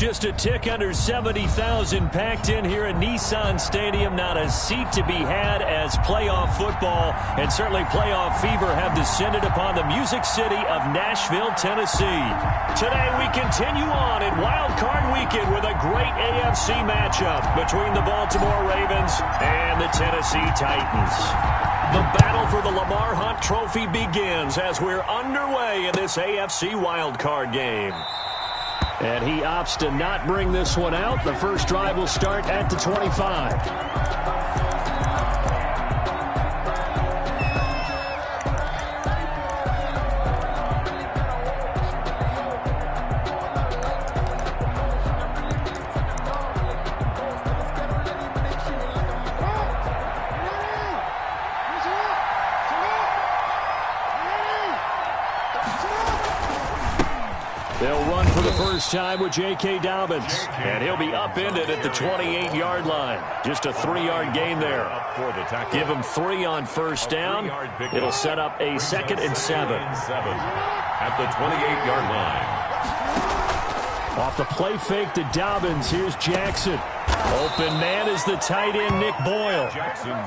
Just a tick under 70,000 packed in here at Nissan Stadium. Not a seat to be had as playoff football and certainly playoff fever have descended upon the Music City of Nashville, Tennessee. Today we continue on in Wild Card Weekend with a great AFC matchup between the Baltimore Ravens and the Tennessee Titans. The battle for the Lamar Hunt Trophy begins as we're underway in this AFC Wild Card game. And he opts to not bring this one out. The first drive will start at the 25. They'll run for the first time with J.K. Dobbins. And he'll be upended at the 28-yard line. Just a 3-yard gain there. Give him 3 on first down. It'll set up a 2nd and 7. At the 28-yard line. Off the play fake to Dobbins. Here's Jackson. Open man is the tight end, Nick Boyle.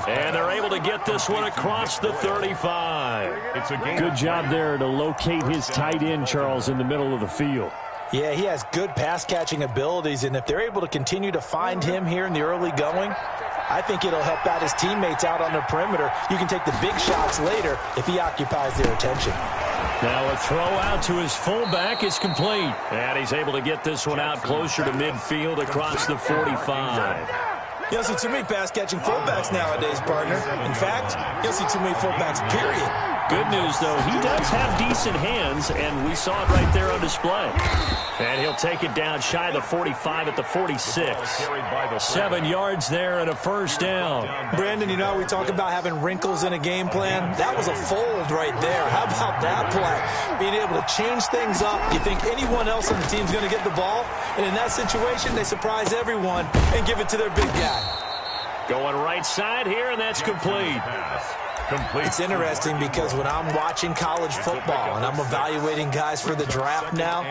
And they're able to get this one across the 35. Good job there to locate his tight end, Charles, in the middle of the field. Yeah, he has good pass-catching abilities, and if they're able to continue to find him here in the early going, I think it'll help out his teammates out on the perimeter. You can take the big shots later if he occupies their attention. Now a throw out to his fullback is complete. And he's able to get this one out closer to midfield across the 45. You don't see too many pass-catching fullbacks nowadays, partner. In fact, you don't see too many fullbacks, period. Good news, though, he does have decent hands, and we saw it right there on display. And he'll take it down shy of the 45 at the 46. 7 yards there and a first down. Brandon, you know how we talk about having wrinkles in a game plan? That was a fold right there. How about that play? Being able to change things up. You think anyone else on the team's going to get the ball? And in that situation, they surprise everyone and give it to their big guy. Going right side here, and that's complete. It's interesting because when I'm watching college football and I'm evaluating guys for the draft now,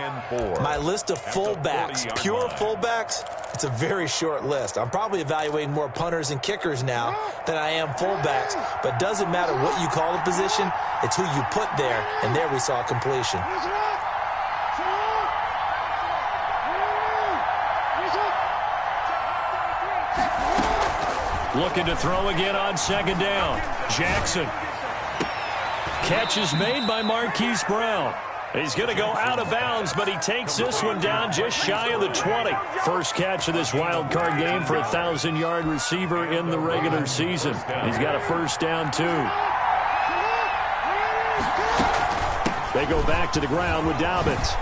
my list of fullbacks, pure fullbacks, it's a very short list. I'm probably evaluating more punters and kickers now than I am fullbacks, but it doesn't matter what you call the position, it's who you put there, and there we saw completion. Looking to throw again on 2nd down. Jackson. Catch is made by Marquise Brown. He's going to go out of bounds, but he takes this one down just shy of the 20. First catch of this wild card game for a 1,000-yard receiver in the regular season. He's got a first down, too. They go back to the ground with Dobbins.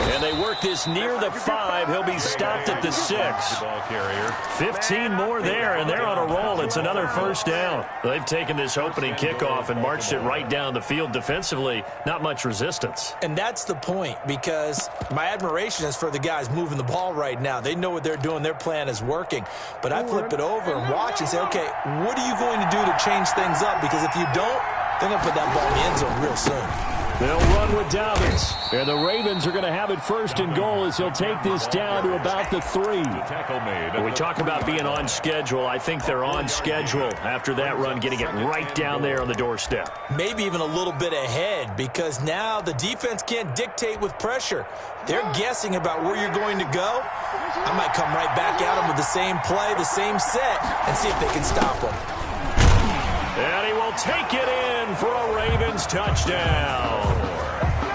And they work this near the 5. He'll be stopped at the 6. 15 more there, and they're on a roll. It's another first down. They've taken this opening kickoff and marched it right down the field defensively. Not much resistance. And that's the point, because my admiration is for the guys moving the ball right now. They know what they're doing. Their plan is working. But I flip it over and watch and say, okay, what are you going to do to change things up? Because if you don't, they're going to put that ball in the end zone real soon. They'll run with Dobbins. And the Ravens are going to have it 1st and goal as he'll take this down to about the 3. When we talk about being on schedule, I think they're on schedule after that run, getting it right down there on the doorstep. Maybe even a little bit ahead, because now the defense can't dictate with pressure. They're guessing about where you're going to go. I might come right back at them with the same play, the same set, and see if they can stop them. And he will take it in for a Ravens touchdown.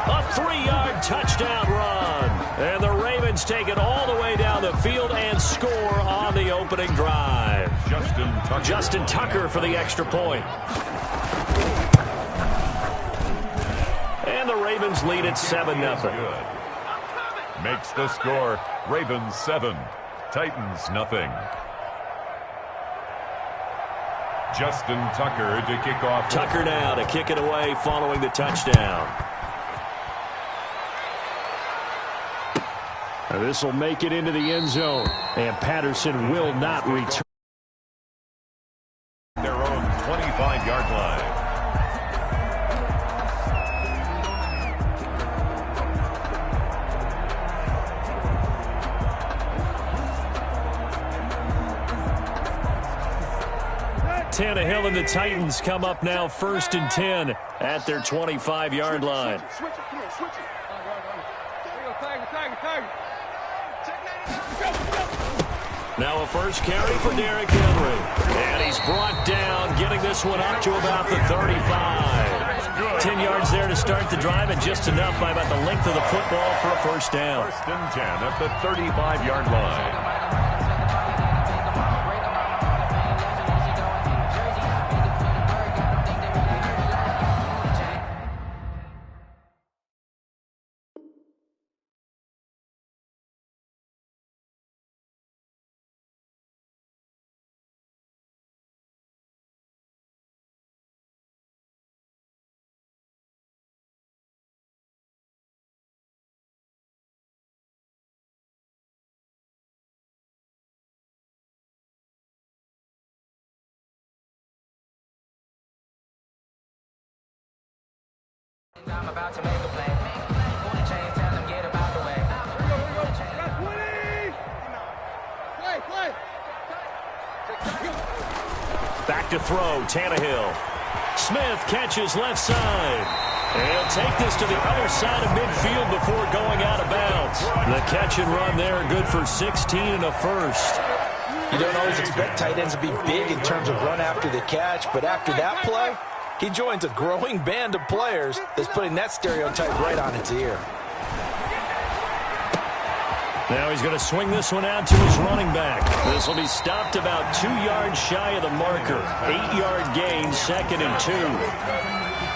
A 3-yard touchdown run. And the Ravens take it all the way down the field and score on the opening drive. Justin Tucker for the extra point. And the Ravens lead at 7-0. Makes the score Ravens 7, Titans nothing. Justin Tucker to kick off. Tucker now to kick it away following the touchdown. This will make it into the end zone. And Patterson will not return. Their own 25-yard line. and the Titans come up now 1st and 10 at their 25-yard line. Now a first carry for Derrick Henry. And he's brought down, getting this one up to about the 35. 10 yards there to start the drive, and just enough by about the length of the football for a first down. 1st and 10 at the 35-yard line. I'm about to make a play. Pull the chains, tell them get about the way. Back to throw, Tannehill. Smith catches left side. And he'll take this to the other side of midfield before going out of bounds. The catch and run there, good for 16 and a first. You don't always expect tight ends to be big in terms of run after the catch, but after that play, he joins a growing band of players that's putting that stereotype right on its ear. Now he's going to swing this one out to his running back. This will be stopped about 2 yards shy of the marker. 8-yard gain, 2nd and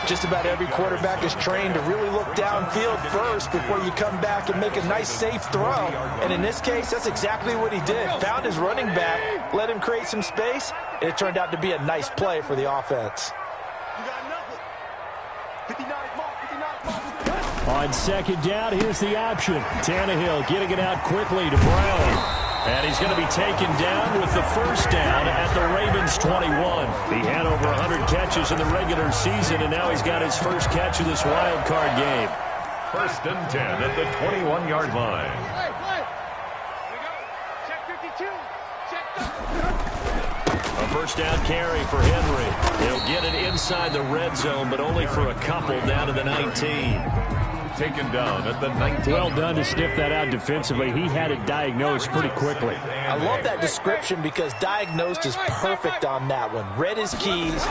2. Just about every quarterback is trained to really look downfield first before you come back and make a nice, safe throw. And in this case, that's exactly what he did. Found his running back, let him create some space, and it turned out to be a nice play for the offense. On 2nd down, here's the option. Tannehill getting it out quickly to Brown. And he's going to be taken down with the first down at the Ravens 21. He had over 100 catches in the regular season, and now he's got his first catch of this wild card game. 1st and 10 at the 21-yard line. A first down carry for Henry. He'll get it inside the red zone, but only for a couple down to the 19. Taken down at the 19. Well done to sniff that out defensively. He had it diagnosed pretty quickly. I love that description because diagnosed is perfect on that one. Read his keys,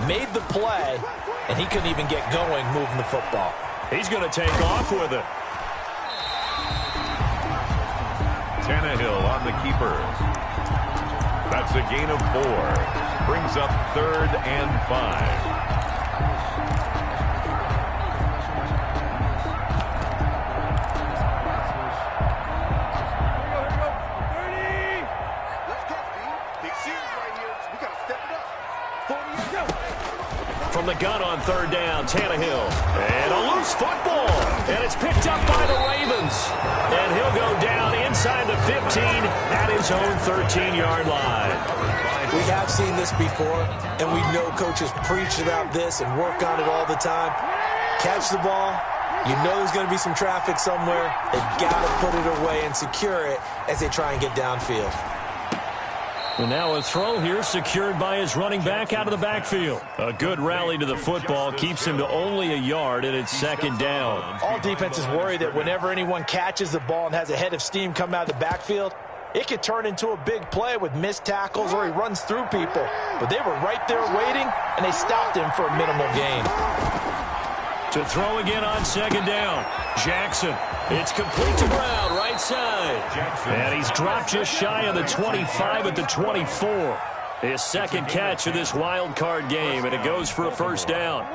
made the play, and he couldn't even get going moving the football. He's going to take off with it. Tannehill on the keeper. That's a gain of 4. Brings up 3rd and 5. From the gun on 3rd down, Tannehill. And a loose football. And it's picked up by the Ravens. And he'll go down inside the 15 at his own 13-yard line. We have seen this before, and we know coaches preach about this and work on it all the time. Catch the ball. You know there's going to be some traffic somewhere. They've got to put it away and secure it as they try and get downfield. And now a throw here secured by his running back out of the backfield. A good rally to the football keeps him to only a yard, and it's 2nd down. All defenses worry that whenever anyone catches the ball and has a head of steam come out of the backfield, it could turn into a big play with missed tackles or he runs through people. But they were right there waiting, and they stopped him for a minimal gain. To throw again on 2nd down. Jackson. It's complete to Brown, right side. And he's dropped just shy of the 25 at the 24. His 2nd catch of this wild card game, and it goes for a first down.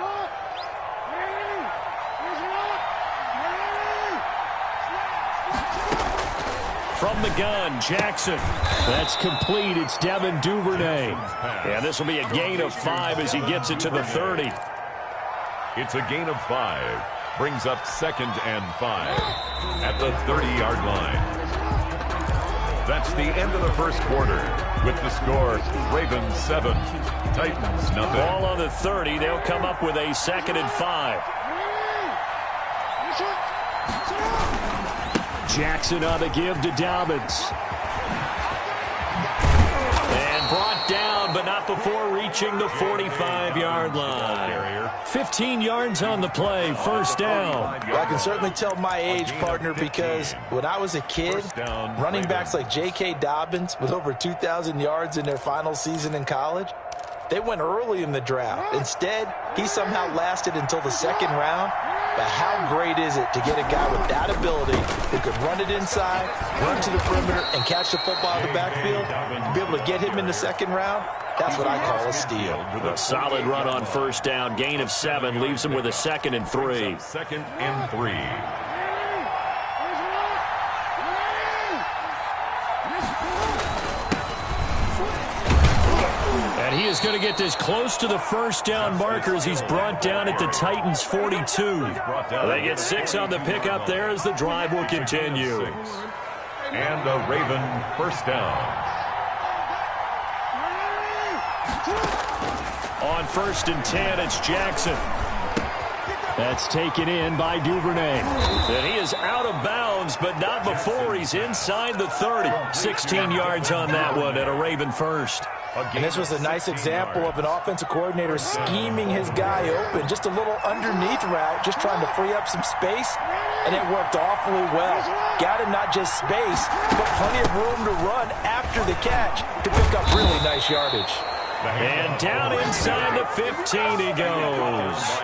From the gun, Jackson. That's complete. It's Devin Duvernay. And this will be a gain of 5 as he gets it to the 30. It's a gain of 5. Brings up 2nd and 5 at the 30-yard line. That's the end of the first quarter. With the score, Ravens 7, Titans nothing. Ball on the 30. They'll come up with a 2nd and 5. Jackson on the give to Dobbins. And brought brought down, but not before reaching the 45-yard line. 15 yards on the play, first down. Well, I can certainly tell my age, partner, because when I was a kid, running backs like J.K. Dobbins with over 2,000 yards in their final season in college, they went early in the draft. Instead, he somehow lasted until the second round. But how great is it to get a guy with that ability who can run it inside, run to the perimeter, and catch the football in the backfield? To be able to get him in the second round, that's what I call a steal. A solid run on first down. Gain of 7 leaves him with a 2nd and 3. 2nd and 3. And he is going to get this close to the first down marker as he's brought down at the Titans' 42. They get 6 on the pickup there as the drive will continue. And a Raven first down. On 1st and 10, it's Jackson. That's taken in by Duvernay. And he is out of bounds, but not before he's inside the 30. 16 yards on that one at a Raven first. And this was a nice example of an offensive coordinator scheming his guy open. Just a little underneath route, just trying to free up some space, and it worked awfully well. Got him not just space, but plenty of room to run after the catch to pick up really nice yardage. And down inside the 15 he goes.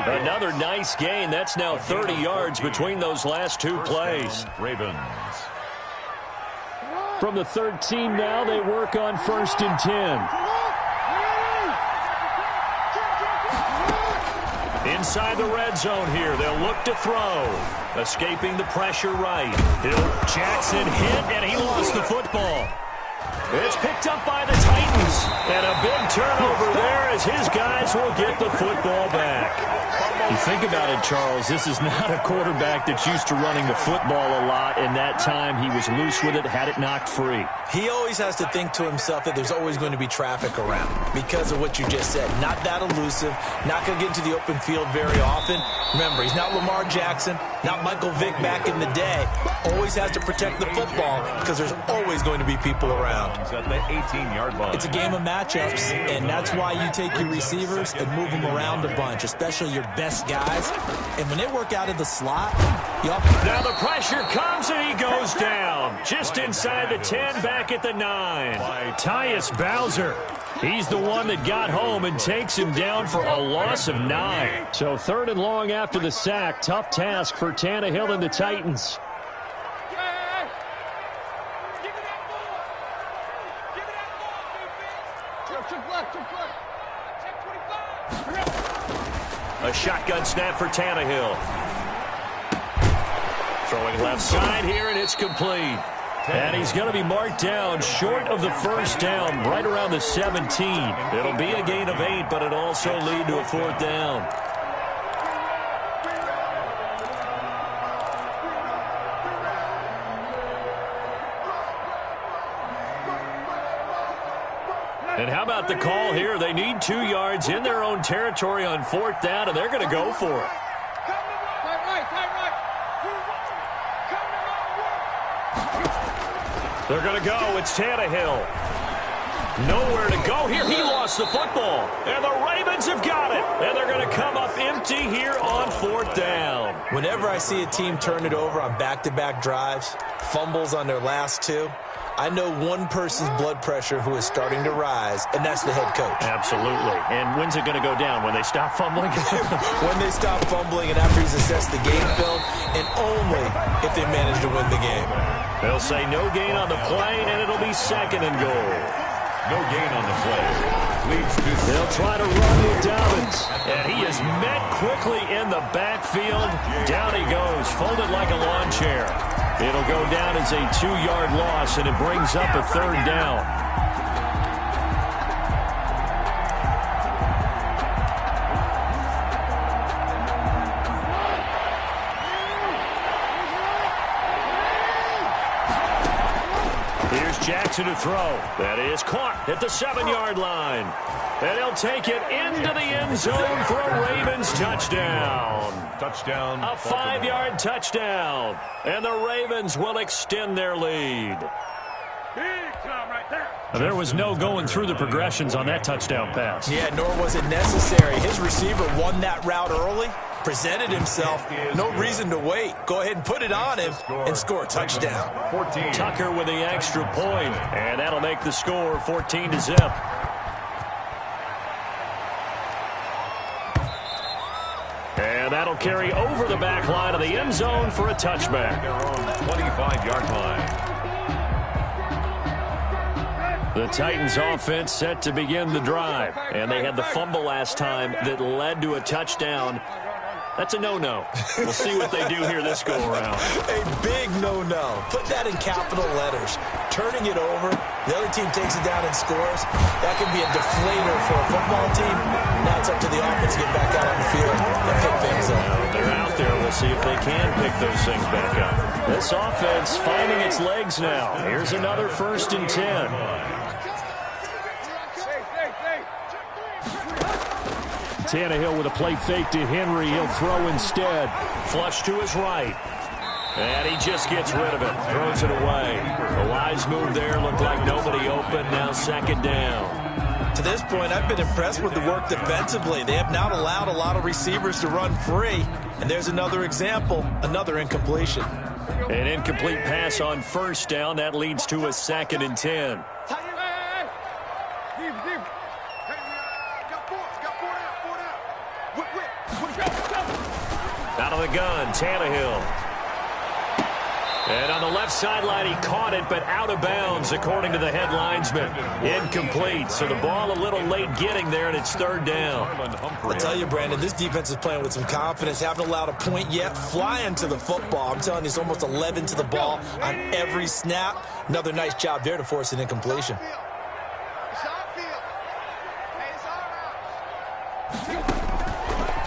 Another nice gain. That's now 30 yards between those last 2 plays. Ravens. From the 13 now, they work on 1st and 10. Inside the red zone here, they'll look to throw. Escaping the pressure right. Jackson hit, and he lost the football. It's picked up by the Titans. And a big turnover there as his guys will get the football back. You think about it, Charles, this is not a quarterback that's used to running the football a lot, and that time he was loose with it, had it knocked free. He always has to think to himself that there's always going to be traffic around because of what you just said. Not that elusive, not going to get into the open field very often. Remember, he's not Lamar Jackson, not Michael Vick back in the day. Always has to protect the football because there's always going to be people around. At the 18-yard line. It's a game of matchups, and that's why you take your receivers and move them around a bunch, especially your best guys. And when they work out of the slot, now the pressure comes and he goes down. Just inside the 10, back at the 9. Tyus Bowser. He's the one that got home and takes him down for a loss of 9. So 3rd and long after the sack. Tough task for Tannehill and the Titans. A shotgun snap for Tannehill. Throwing left side here, and it's complete. And he's going to be marked down short of the first down, right around the 17. It'll be a gain of 8, but it'll also lead to a 4th down. And how about the call here? They need 2 yards in their own territory on 4th down, and they're going to go for it. They're going to go. It's Tannehill. Nowhere to go here. He lost the football. And the Ravens have got it. And they're going to come up empty here on 4th down. Whenever I see a team turn it over on back-to-back drives, fumbles on their last 2, I know one person's blood pressure who is starting to rise, and that's the head coach. Absolutely. And when's it going to go down? When they stop fumbling? When they stop fumbling and after he's assessed the game film, and only if they manage to win the game. They'll say no gain on the play, and it'll be 2nd and goal. No gain on the play. Leads to... They'll try to run with Dobbins. And he is met quickly in the backfield. Down he goes, folded like a lawn chair. It'll go down as a 2-yard loss, and it brings up a 3rd down. Here's Jackson to throw. That is caught at the 7-yard line. And he'll take it into the end zone for a Ravens touchdown. Touchdown. A 5-yard touchdown. And the Ravens will extend their lead. Big time right there. There was no going through the progressions on that touchdown pass. Yeah, nor was it necessary. His receiver won that route early, presented himself. No reason to wait. Go ahead and put it on him and score a touchdown. 14. Tucker with the extra point, and that'll make the score 14-0. And that'll carry over the back line of the end zone for a touchback. Their own 25-yard line. The Titans offense set to begin the drive, and they had the fumble last time that led to a touchdown. That's a no-no. We'll see what they do here this go-around. A big no-no. Put that in capital letters. Turning it over, the other team takes it down and scores. That can be a deflator for a football team. Now it's up to the offense to get back out on the field and pick things up. They're out there. We'll see if they can pick those things back up. This offense finding its legs now. Here's another 1st and 10. Tannehill with a play fake to Henry. He'll throw instead. Flush to his right. And he just gets rid of it. Throws it away. A wise move there. Looked like nobody open. Now 2nd down. To this point, I've been impressed with the work defensively. They have not allowed a lot of receivers to run free. And there's another example, another incompletion. An incomplete pass on 1st down. That leads to a 2nd and 10. Out of the gun, Tannehill. And on the left sideline, he caught it, but out of bounds, according to the head linesman. Incomplete, so the ball a little late getting there, and it's 3rd down. I'll tell you, Brandon, this defense is playing with some confidence. Haven't allowed a point yet. Flying to the football. I'm telling you, it's almost 11 to the ball on every snap. Another nice job there to force an incompletion.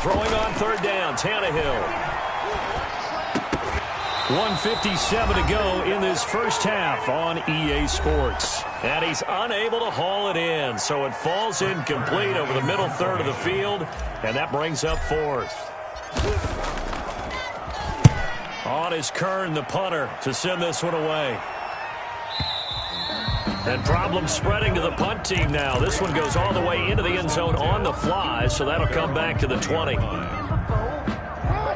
Throwing on 3rd down, Tannehill. 1:57 to go in this first half on EA Sports. And he's unable to haul it in, so it falls incomplete over the middle third of the field, and that brings up 4th. On is Kern, the punter, to send this one away. And problems spreading to the punt team now. This one goes all the way into the end zone on the fly, so that'll come back to the 20.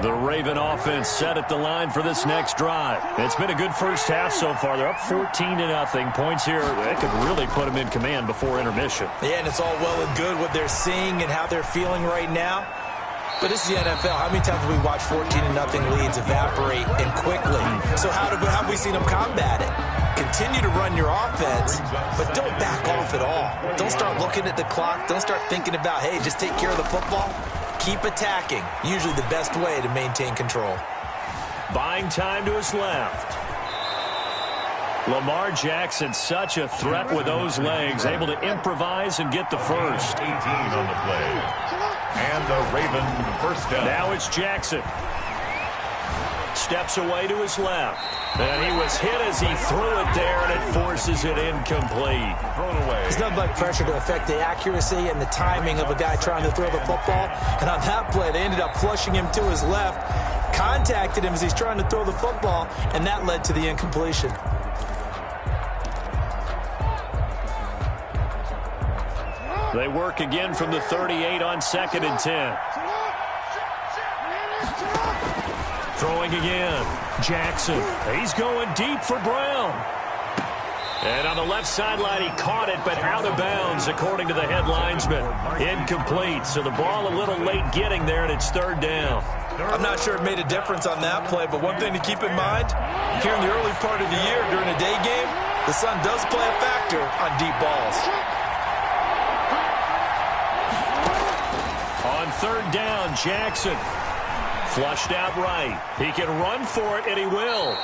The Raven offense set at the line for this next drive. It's been a good first half so far. They're up 14-0. Points here, they could really put them in command before intermission. Yeah, and it's all well and good what they're seeing and how they're feeling right now. But this is the NFL. How many times have we watched 14-0 leads evaporate and quickly? So how have we seen them combat it? Continue to run your offense, but don't back off at all. Don't start looking at the clock. Don't start thinking about, hey, just take care of the football. Keep attacking. Usually the best way to maintain control. Buying time to his left. Lamar Jackson, such a threat with those legs, able to improvise and get the first. 18 on the play. And the Raven 1st down. Now it's Jackson. Steps away to his left. And he was hit as he threw it there, and it forces it incomplete. Thrown away. There's nothing like pressure to affect the accuracy and the timing of a guy trying to throw the football. And on that play, they ended up flushing him to his left, contacted him as he's trying to throw the football, and that led to the incompletion. They work again from the 38 on 2nd and 10. Throwing again. Jackson. He's going deep for Brown. And on the left sideline, he caught it, but out of bounds, according to the head linesman. Incomplete, so the ball a little late getting there, and it's 3rd down. I'm not sure it made a difference on that play, but one thing to keep in mind, here in the early part of the year during a day game, the sun does play a factor on deep balls. On 3rd down, Jackson. Flushed out right. He can run for it, and he will.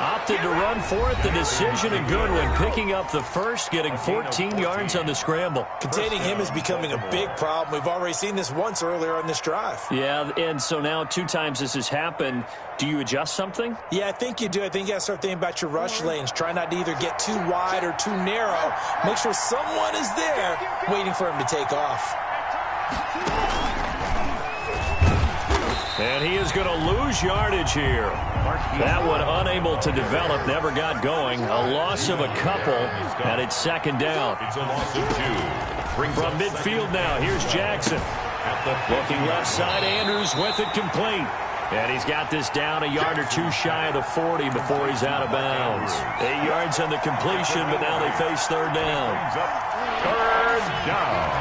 Opted to run for it. The decision a good one. Picking up the first, getting 14 yards on the scramble. Containing him is becoming a big problem. We've already seen this once earlier on this drive. Yeah, and so now 2 times this has happened. Do you adjust something? Yeah, I think you do. I think you got to start thinking about your rush lanes. Try not to either get too wide or too narrow. Make sure someone is there waiting for him to take off. And he is going to lose yardage here. That one unable to develop, never got going. A loss of a couple, and it's second down. It's a loss of 2. From midfield now, here's Jackson. Looking left side, Andrews with it complete. And he's got this down a yard or two shy of the 40 before he's out of bounds. 8 yards on the completion, but now they face third down. Third down.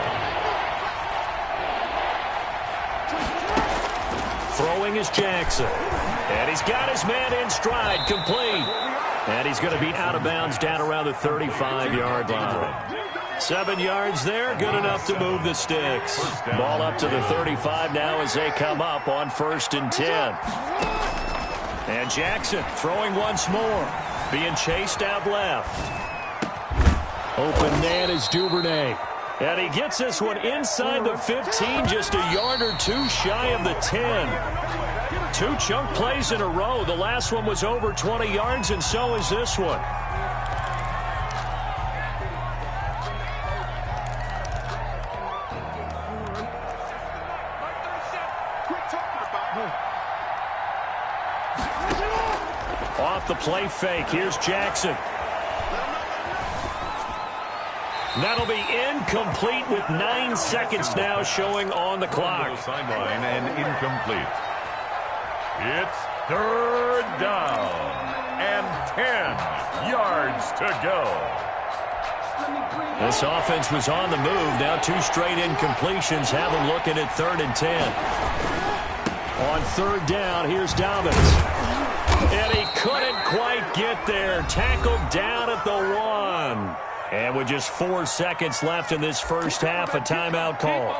Throwing is Jackson. And he's got his man in stride, complete. And he's going to be out of bounds down around the 35-yard line. 7 yards there, good enough to move the sticks. Ball up to the 35 now as they come up on 1st and 10. And Jackson throwing once more, being chased out left. Open man is Duvernay. And he gets this one inside the 15, just a yard or two shy of the 10. 2 chunk plays in a row. The last one was over 20 yards, and so is this one. Off the play fake, here's Jackson. That'll be incomplete with 9 seconds now showing on the clock. Sideline and incomplete. It's third down and 10 yards to go. This offense was on the move. Now 2 straight incompletions have them looking at 3rd and 10. On 3rd down, here's Dobbins. And he couldn't quite get there. Tackled down at the 1. And with just 4 seconds left in this first half, a timeout call.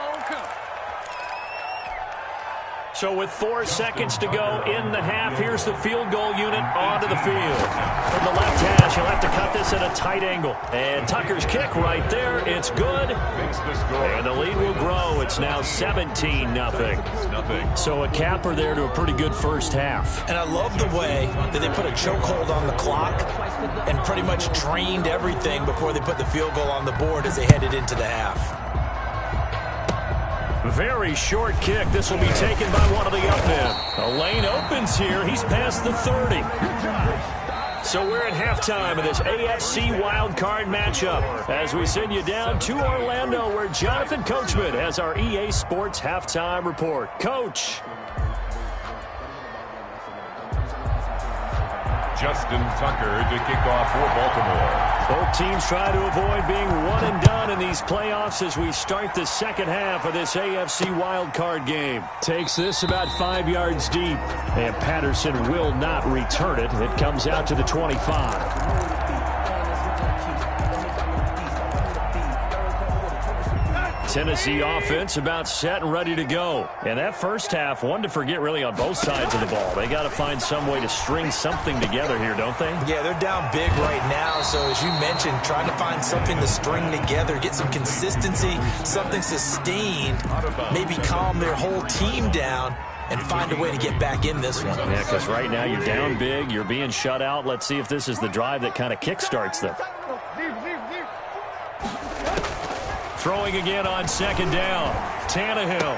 So with 4 seconds to go in the half, here's the field goal unit onto the field. From the left hash, he'll have to cut this at a tight angle. And Tucker's kick right there. It's good. And the lead will grow. It's now 17-0. So a capper there to a pretty good first half. And I love the way that they put a chokehold on the clock and pretty much drained everything before they put the field goal on the board as they headed into the half. Very short kick. This will be taken by one of the up men. A lane opens here. He's past the 30. So we're at halftime of this AFC wildcard matchup as we send you down to Orlando where Jonathan Coachman has our EA Sports halftime report. Coach. Justin Tucker to kick off for Baltimore. Both teams try to avoid being one and done in these playoffs as we start the second half of this AFC wildcard game. Takes this about 5 yards deep, and Patterson will not return it. It comes out to the 25. Tennessee offense about set and ready to go. And that first half, one to forget really on both sides of the ball. They got to find some way to string something together here, don't they? Yeah, they're down big right now. So as you mentioned, trying to find something to string together, get some consistency, something sustained, maybe calm their whole team down and find a way to get back in this one. Yeah, because right now you're down big, you're being shut out. Let's see if this is the drive that kind of kickstarts them. Throwing again on second down. Tannehill.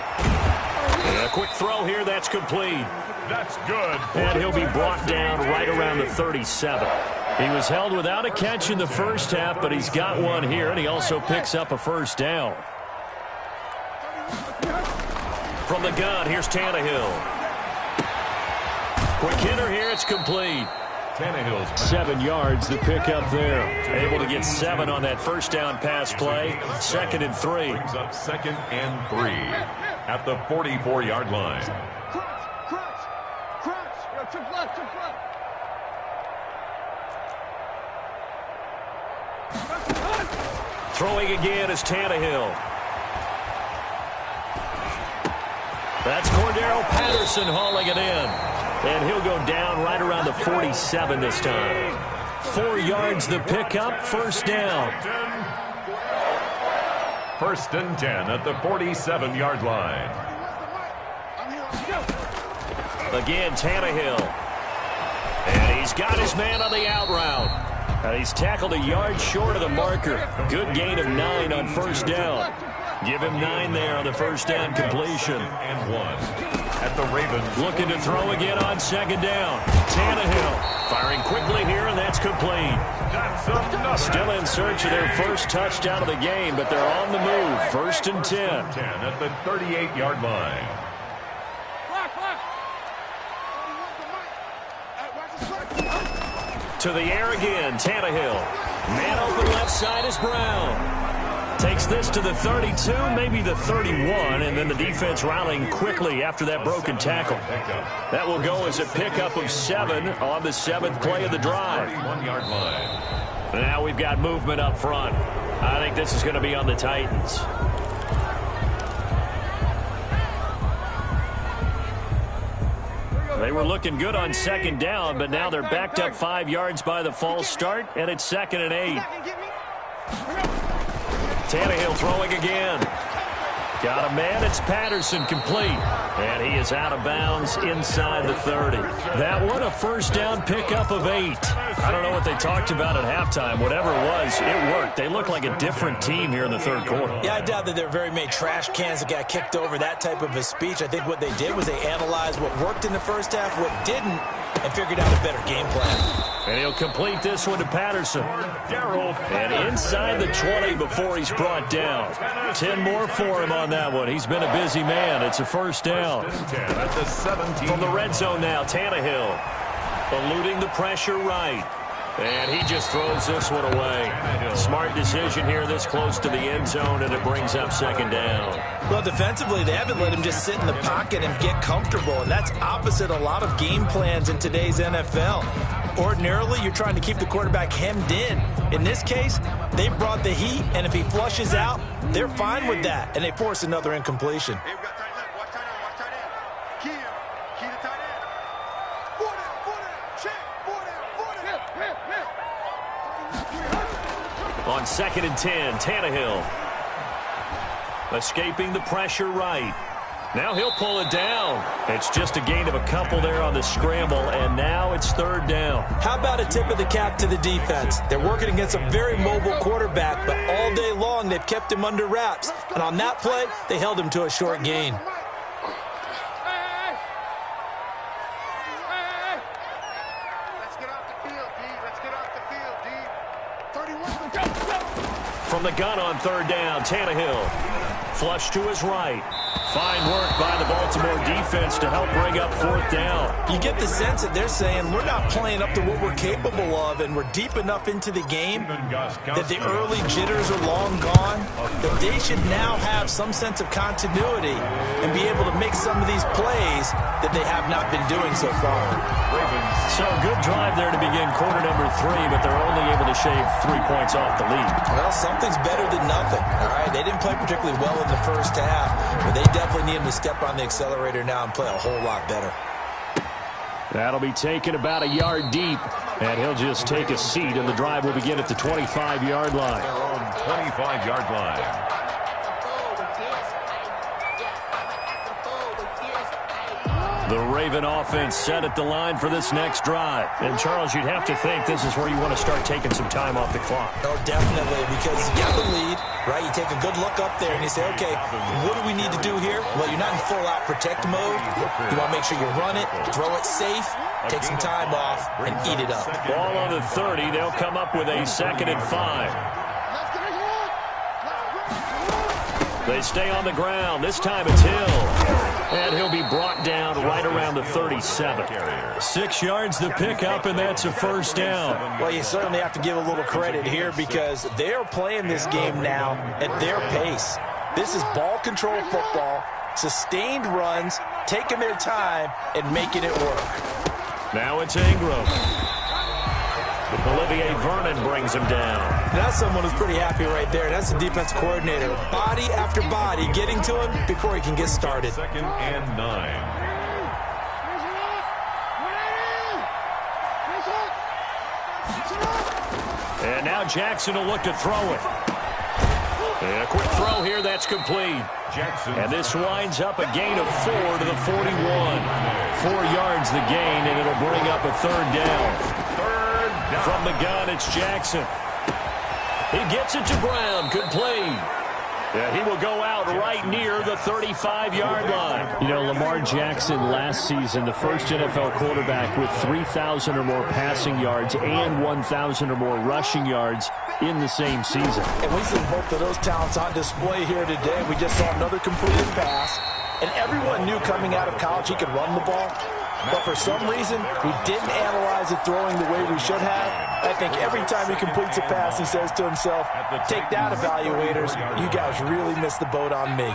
And a quick throw here. That's complete. That's good. And he'll be brought down right around the 37. He was held without a catch in the first half, but he's got one here, and he also picks up a first down. From the gun, here's Tannehill. Quick hitter here. It's complete. 7 yards to pick up there. Able to get 7 on that first down pass play. 2nd and 3. Brings up 2nd and 3 at the 44-yard line. Throwing again is Tannehill. That's Cordero Patterson hauling it in. And he'll go down right around the 47 this time. 4 yards the pickup, first down. 1st and 10 at the 47-yard line. Again, Tannehill. And he's got his man on the out route. And he's tackled a yard short of the marker. Good gain of 9 on first down. Give him 9 there on the first down completion. And 1 at the Ravens. Looking to throw again on second down. Tannehill firing quickly here, and that's complete. Still in search of their first touchdown of the game, but they're on the move. 1st and 10. At the 38-yard line. To the air again, Tannehill. Man open left side is Brown. Takes this to the 32, maybe the 31, and then the defense rallying quickly after that broken tackle. That will go as a pickup of 7 on the 7th play of the drive. 1-yard line. Now we've got movement up front. I think this is going to be on the Titans. They were looking good on second down, but now they're backed up 5 yards by the false start, and it's 2nd and 8. Tannehill throwing again. Got a man. It's Patterson, complete. And he is out of bounds inside the 30. That one, a first down pickup of 8. I don't know what they talked about at halftime. Whatever it was, it worked. They look like a different team here in the 3rd quarter. Yeah, I doubt that there are very many trash cans that got kicked over, that type of a speech. I think what they did was they analyzed what worked in the first half, what didn't, and figured out a better game plan. And he'll complete this one to Patterson. And inside the 20 before he's brought down. 10 more for him on that one. He's been a busy man. It's a first down. At the 17. From the red zone now, Tannehill. Eluding the pressure right. And he just throws this one away. Smart decision here this close to the end zone, and it brings up 2nd down. Well, defensively, they haven't let him just sit in the pocket and get comfortable, and that's opposite a lot of game plans in today's NFL. Ordinarily, you're trying to keep the quarterback hemmed in. In this case, they brought the heat, and if he flushes out, they're fine with that, and they force another incompletion. Hey, we got tight end. Watch tight end. Watch tight end. Key him. Key to tight end. 4 down. Check. 4 down. On 2nd and 10, Tannehill. Escaping the pressure right. Now he'll pull it down. It's just a gain of a couple there on the scramble, and now it's 3rd down. How about a tip of the cap to the defense? They're working against a very mobile quarterback, but all day long they've kept him under wraps. And on that play, they held him to a short gain. Let's get off the field, D. Let's get off the field, D. 31. From the gun on 3rd down, Tannehill. Flush to his right. Fine work by the Baltimore defense to help bring up 4th down. You get the sense that they're saying we're not playing up to what we're capable of, and we're deep enough into the game that the early jitters are long gone, that they should now have some sense of continuity and be able to make some of these plays that they have not been doing so far. So a good drive there to begin quarter number 3, but they're only able to shave 3 points off the lead. Well, something's better than nothing. All right, they didn't play particularly well in the first half, but they definitely need him to step on the accelerator now and play a whole lot better. That'll be taken about a yard deep, and he'll just take a seat, and the drive will begin at the 25-yard line. Their own 25-yard line. The Raven offense set at the line for this next drive. And, Charles, you'd have to think this is where you want to start taking some time off the clock. Oh, definitely, because you got the lead, right? You take a good look up there and you say, okay, what do we need to do here? Well, you're not in full-out protect mode. You want to make sure you run it, throw it safe, take some time off, and eat it up. Ball on the 30. They'll come up with a 2nd and 5. They stay on the ground. This time it's Hill. And he'll be brought down right around the 37. 6 yards the pickup, and that's a first down. Well, you certainly have to give a little credit here because they're playing this game now at their pace. This is ball control football, sustained runs, taking their time, and making it work. Now it's Ingram. Olivier Vernon brings him down. That's someone who's pretty happy right there. That's the defense coordinator. Body after body getting to him before he can get started. 2nd and 9. And now Jackson will look to throw it. And a quick throw here, that's complete. Jackson. And this winds up a gain of 4 to the 41. 4 yards the gain, and it'll bring up a 3rd down. From the gun, it's Jackson. He gets it to Brown. Complete. Yeah, he will go out right near the 35-yard line. You know, Lamar Jackson last season, the first NFL quarterback with 3,000 or more passing yards and 1,000 or more rushing yards in the same season. And we see both of those talents on display here today. We just saw another completed pass. And everyone knew coming out of college he could run the ball. But for some reason, we didn't analyze it throwing the way we should have. I think every time he completes a pass, he says to himself, take that, evaluators. You guys really missed the boat on me.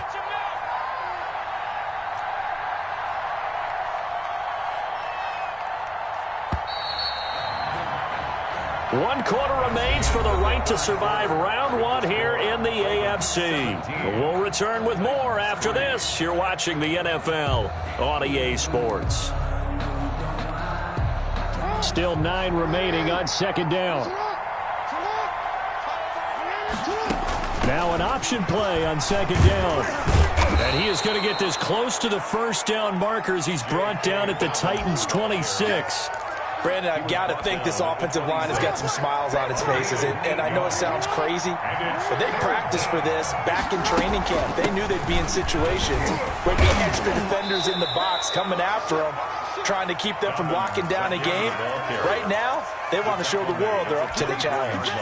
One quarter remains for the right to survive round one here in the AFC. We'll return with more after this. You're watching the NFL on EA Sports. Still 9 remaining on second down. Now an option play on second down. And he is going to get this close to the first down markers. He's brought down at the Titans' 26. Brandon, I've got to think this offensive line has got some smiles on its faces. And I know it sounds crazy, but they practiced for this back in training camp. They knew they'd be in situations where there'd be extra defenders in the box coming after them, trying to keep them from locking down a game. Right now, they want to show the world they're up to the challenge.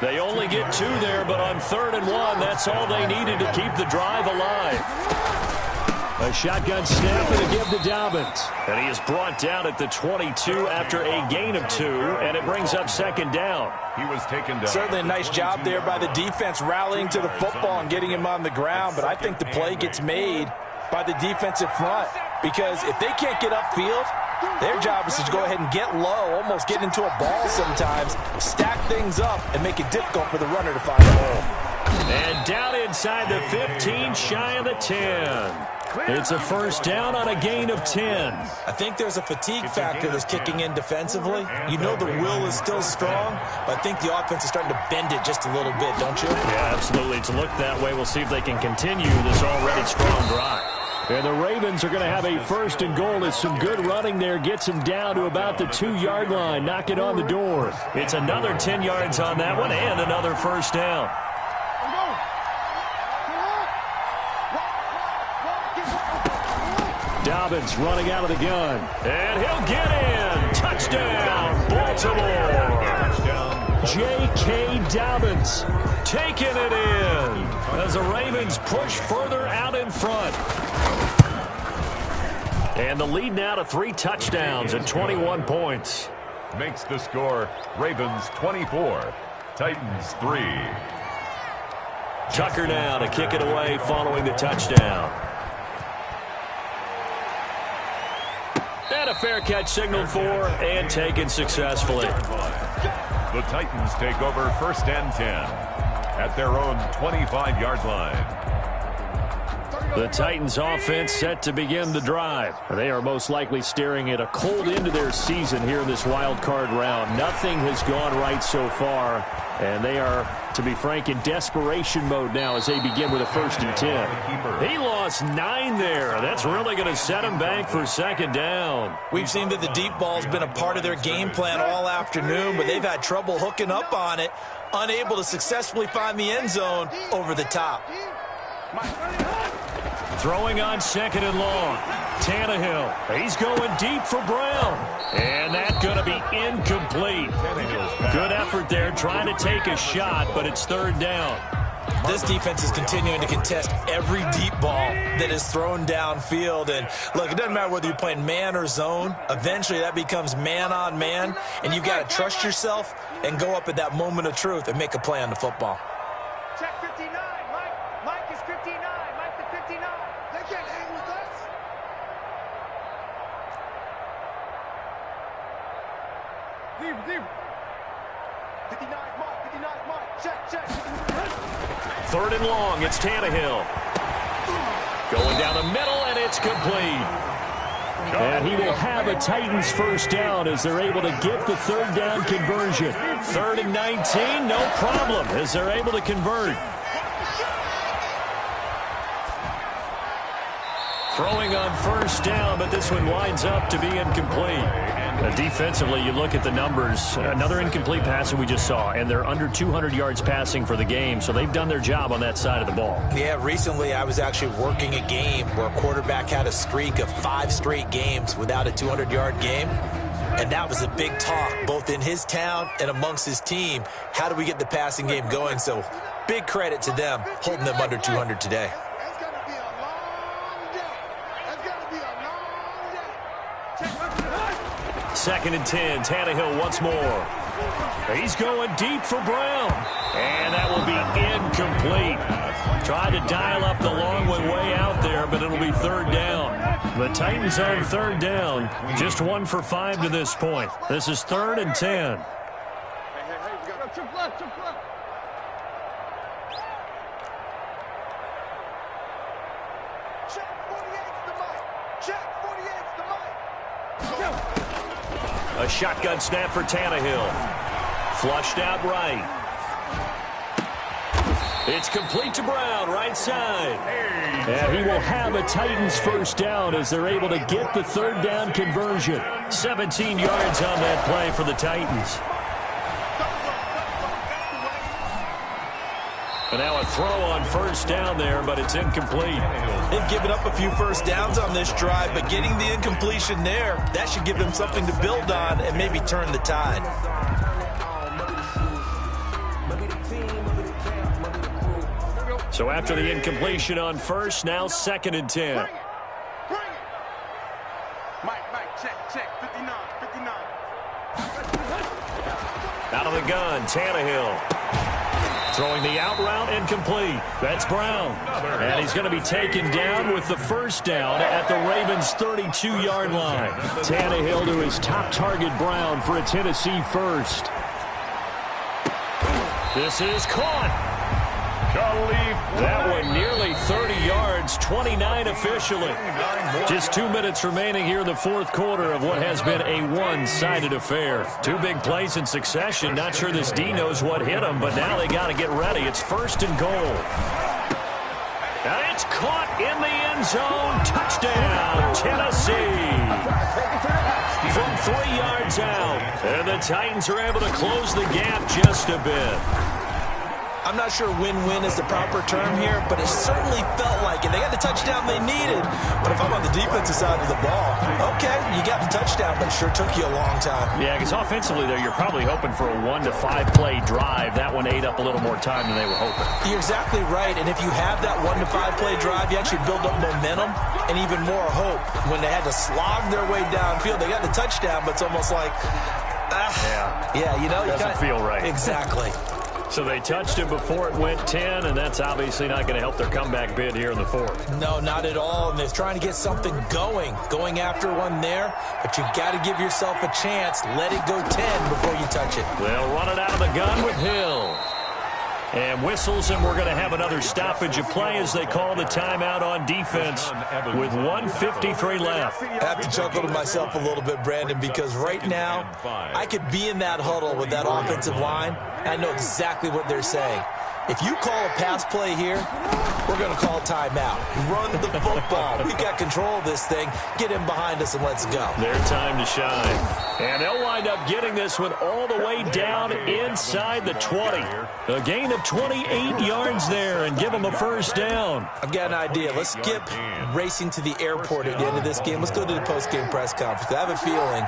They only get 2 there, but on 3rd and 1, that's all they needed to keep the drive alive. A shotgun snap and a give to Dobbins. And he is brought down at the 22 after a gain of 2, and it brings up second down. He was taken down. Certainly a nice job there by the defense rallying to the football and getting him on the ground, but I think the play gets made by the defensive front because if they can't get upfield, their job is to go ahead and get low, almost get into a ball sometimes, stack things up, and make it difficult for the runner to find a hole. And down inside the 15, shy of the 10. It's a first down on a gain of 10. I think there's a fatigue factor that's kicking in defensively. You know the will is still strong, but I think the offense is starting to bend it just a little bit, don't you? Yeah, absolutely. It's looked that way. We'll see if they can continue this already strong drive. And the Ravens are going to have a first and goal. It's some good running there. Gets him down to about the 2-yard line. Knock it on the door. It's another 10 yards on that one and another first down. Dobbins running out of the gun. And he'll get in. Touchdown, Baltimore. J.K. Dobbins taking it in as the Ravens push further out in front. And the lead now to 3 touchdowns and 21 points. Makes the score Ravens 24, Titans 3. Tucker now to kick it away following the touchdown. And a fair catch signaled for and taken successfully. The Titans take over 1st and 10 at their own 25-yard line. The Titans offense set to begin the drive. They are most likely staring at a cold end to their season here in this wild card round. Nothing has gone right so far, and they are, to be frank, in desperation mode now as they begin with a 1st and 10. He lost 9 there. That's really going to set him back for second down. We've seen that the deep ball's been a part of their game plan all afternoon, but they've had trouble hooking up on it, unable to successfully find the end zone over the top. Throwing on 2nd and long. Tannehill. He's going deep for Brown. And that's going to be incomplete. Good effort there trying to take a shot, but it's 3rd down. This defense is continuing to contest every deep ball that is thrown downfield. And, look, it doesn't matter whether you're playing man or zone. Eventually, that becomes man on man. And you've got to trust yourself and go up at that moment of truth and make a play on the football. Check 59. Mike is 59. Mike the 59. They can't hang with us. Deep. 59 Mike. Check. 3rd and long. It's Tannehill. Going down the middle, and it's complete. And he will have a Titans first down as they're able to get the 3rd down conversion. 3rd and 19, no problem as they're able to convert. Throwing on first down, but this one winds up to be incomplete. Defensively, you look at the numbers. Another incomplete pass that we just saw, and they're under 200 yards passing for the game, so they've done their job on that side of the ball. Yeah, recently I was actually working a game where a quarterback had a streak of 5 straight games without a 200-yard game, and that was a big talk, both in his town and amongst his team. How do we get the passing game going? So big credit to them, holding them under 200 today. Second and 10, Tannehill once more. He's going deep for Brown. And that will be incomplete. Tried to dial up the long one way out there, but it'll be third down. The Titans on third down. Just 1 for 5 to this point. This is 3rd and 10. A shotgun snap for Tannehill. Flushed out right. It's complete to Brown, right side. And he will have a Titans first down as they're able to get the third down conversion. 17 yards on that play for the Titans. And now a throw on first down there, but it's incomplete. They've given up a few first downs on this drive, but getting the incompletion there, that should give them something to build on and maybe turn the tide. So after the incompletion on first, now 2nd and 10. Mike, check, 59. Out of the gun, Tannehill. Throwing the out route, incomplete. That's Brown. And he's going to be taken down with the first down at the Ravens' 32-yard line. Tannehill to his top target, Brown, for a Tennessee first. This is caught. That one nearly 30 yards, 29 officially. Just 2 minutes remaining here in the fourth quarter of what has been a one-sided affair. 2 big plays in succession. Not sure this D knows what hit him, but now they got to get ready. It's 1st and goal. And it's caught in the end zone. Touchdown, Tennessee. From 3 yards out. And the Titans are able to close the gap just a bit. I'm not sure win-win is the proper term here, but it certainly felt like it. They got the touchdown they needed. But if I'm on the defensive side of the ball, okay, you got the touchdown, but it sure took you a long time. Yeah, because offensively there, you're probably hoping for a 1 to 5 play drive. That one ate up a little more time than they were hoping. You're exactly right, and if you have that 1 to 5 play drive, you actually build up momentum and even more hope. When they had to slog their way downfield, they got the touchdown, but it's almost like, yeah, you know, doesn't feel right. Exactly. So they touched him before it went 10, and that's obviously not going to help their comeback bid here in the fourth. No, not at all, and they're trying to get something going after one there, but you've got to give yourself a chance. Let it go 10 before you touch it. They'll run it out of the gun with Hill. And whistles, and we're going to have another stoppage of play as they call the timeout on defense with 1:53 left. I have to chuckle to myself a little bit, Brandon, because right now I could be in that huddle with that offensive line, and I know exactly what they're saying. If you call a pass play here, we're going to call timeout. Run the football. We got control of this thing. Get him behind us and let's go. Their time to shine. And they'll wind up getting this one all the way down inside the 20. A gain of 28 yards there and give them a first down. I've got an idea. Let's skip racing to the airport at the end of this game. Let's go to the post-game press conference. I have a feeling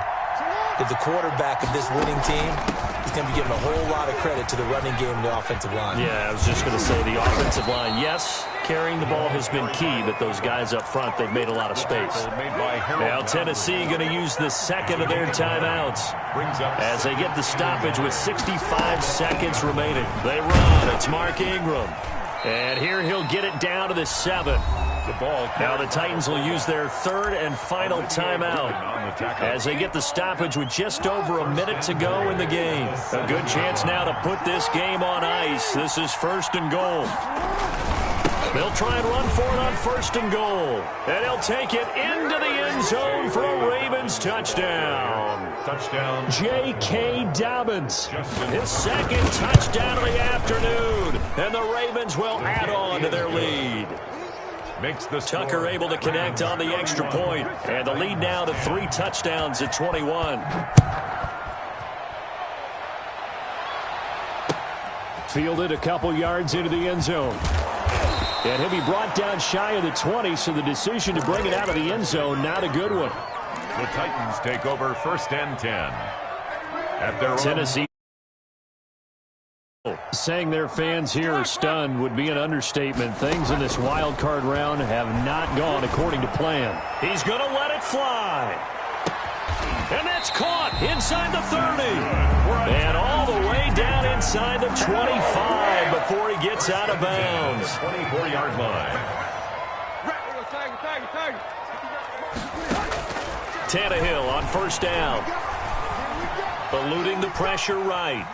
that the quarterback of this winning team is going to be giving a whole lot of credit to the running game and the offensive line. Yeah, I was just going to say the offensive line, yes, carrying the ball has been key, but those guys up front, they've made a lot of space. Now Tennessee going to use the second of their timeouts as they get the stoppage with 65 seconds remaining. They run. It's Mark Ingram. And here he'll get it down to the 7. Now the Titans will use their third and final timeout as they get the stoppage with just over a minute to go in the game. A good chance now to put this game on ice. This is 1st and goal. They'll try and run for it on 1st and goal. And he'll take it into the end zone for a Ravens touchdown. J.K. Dobbins, his second touchdown of the afternoon. And the Ravens will add on to their lead. makes the Tucker able to connect on the extra point. And the lead now to 3 touchdowns at 21. Fielded a couple yards into the end zone. And he'll be brought down shy of the 20, so the decision to bring it out of the end zone, not a good one. The Titans take over 1st and 10. At their Tennessee. Saying their fans here are stunned would be an understatement. Things in this wild card round have not gone according to plan. He's going to let it fly. And that's caught inside the 30. And all the way down inside the 25 before he gets out of bounds. 24-yard line. Tannehill on 1st down. Eluding the pressure right.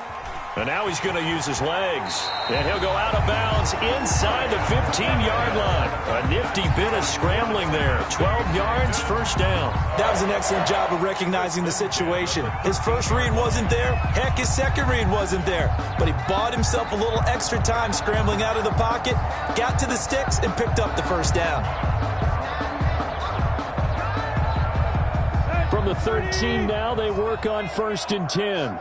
And now he's going to use his legs. And he'll go out of bounds inside the 15-yard line. A nifty bit of scrambling there. 12 yards, 1st down. That was an excellent job of recognizing the situation. His first read wasn't there. Heck, his second read wasn't there. But he bought himself a little extra time scrambling out of the pocket, got to the sticks, and picked up the 1st down. From the 13 now, they work on 1st and 10.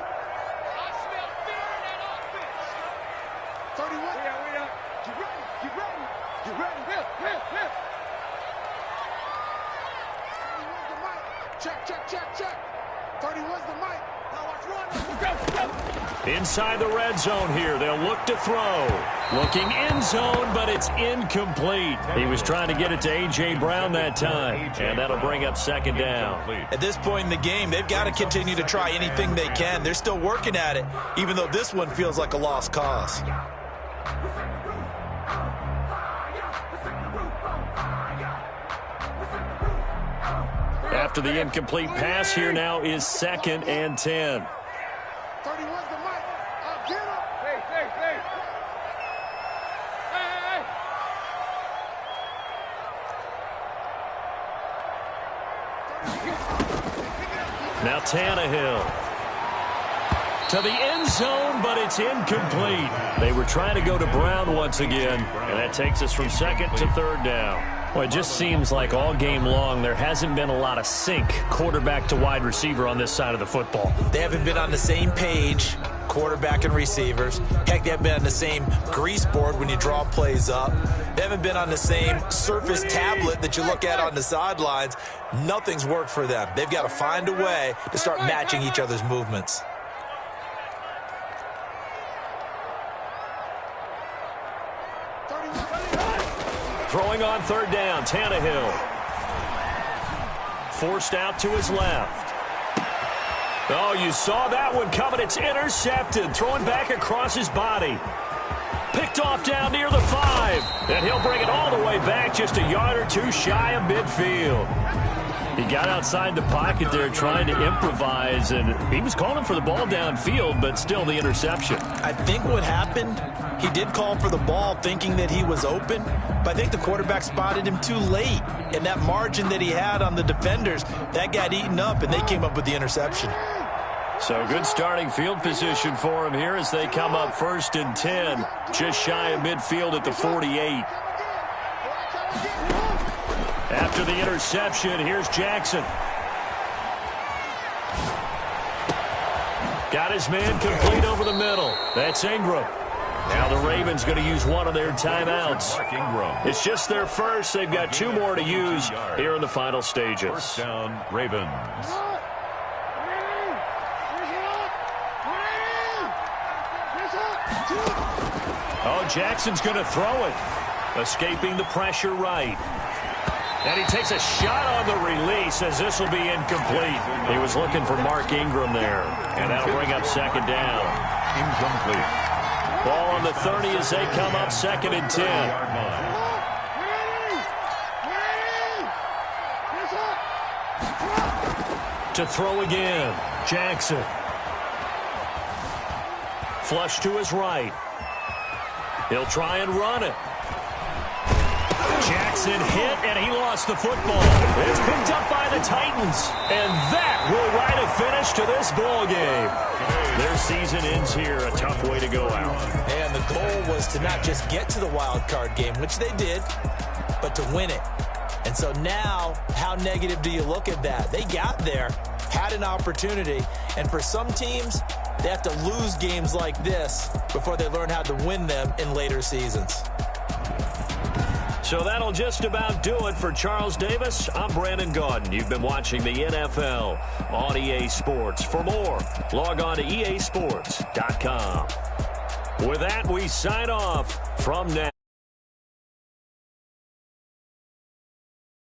Inside the red zone here. They'll look to throw. Looking end zone, but it's incomplete. He was trying to get it to A.J. Brown that time, and that'll bring up 2nd down. At this point in the game, they've got to continue to try anything they can. They're still working at it, even though this one feels like a lost cause. After the incomplete pass, here now is 2nd and 10. Now Tannehill to the end zone, but it's incomplete. They were trying to go to Brown once again, and that takes us from 2nd to 3rd down. Well, it just seems like all game long there hasn't been a lot of sync quarterback to wide receiver on this side of the football. They haven't been on the same page, quarterback and receivers. Heck, they haven't been on the same grease board when you draw plays up. They haven't been on the same Surface tablet that you look at on the sidelines. Nothing's worked for them. They've got to find a way to start matching each other's movements. Throwing on 3rd down, Tannehill. Forced out to his left. Oh, you saw that one coming. It's intercepted. Throwing back across his body. Picked off down near the 5. And he'll bring it all the way back just a yard or two shy of midfield. He got outside the pocket there trying to improvise, and he was calling for the ball downfield, but still the interception. I think what happened, he did call for the ball thinking that he was open, but I think the quarterback spotted him too late, and that margin that he had on the defenders, that got eaten up, and they came up with the interception. So good starting field position for him here as they come up 1st and 10, just shy of midfield at the 48. After the interception, here's Jackson. Got his man complete over the middle. That's Ingram. Now the Ravens going to use one of their timeouts. It's just their first. They've got 2 more to use here in the final stages. 1st down, Ravens. Oh, Jackson's going to throw it. Escaping the pressure right. And he takes a shot on the release as this will be incomplete. He was looking for Mark Ingram there. And that'll bring up 2nd down. Incomplete. Ball on the 30 as they come up 2nd and 10. To throw again. Jackson. Flush to his right. He'll try and run it. Jackson hit, and he lost the football. It's picked up by the Titans, and that will write a finish to this ball game. Their season ends here, a tough way to go out. And the goal was to not just get to the wild card game, which they did, but to win it. And so now, how negative do you look at that? They got there, had an opportunity, and for some teams, they have to lose games like this before they learn how to win them in later seasons. So that'll just about do it for Charles Davis. I'm Brandon Gaudin. You've been watching the NFL on EA Sports. For more, log on to easports.com. With that, we sign off from now.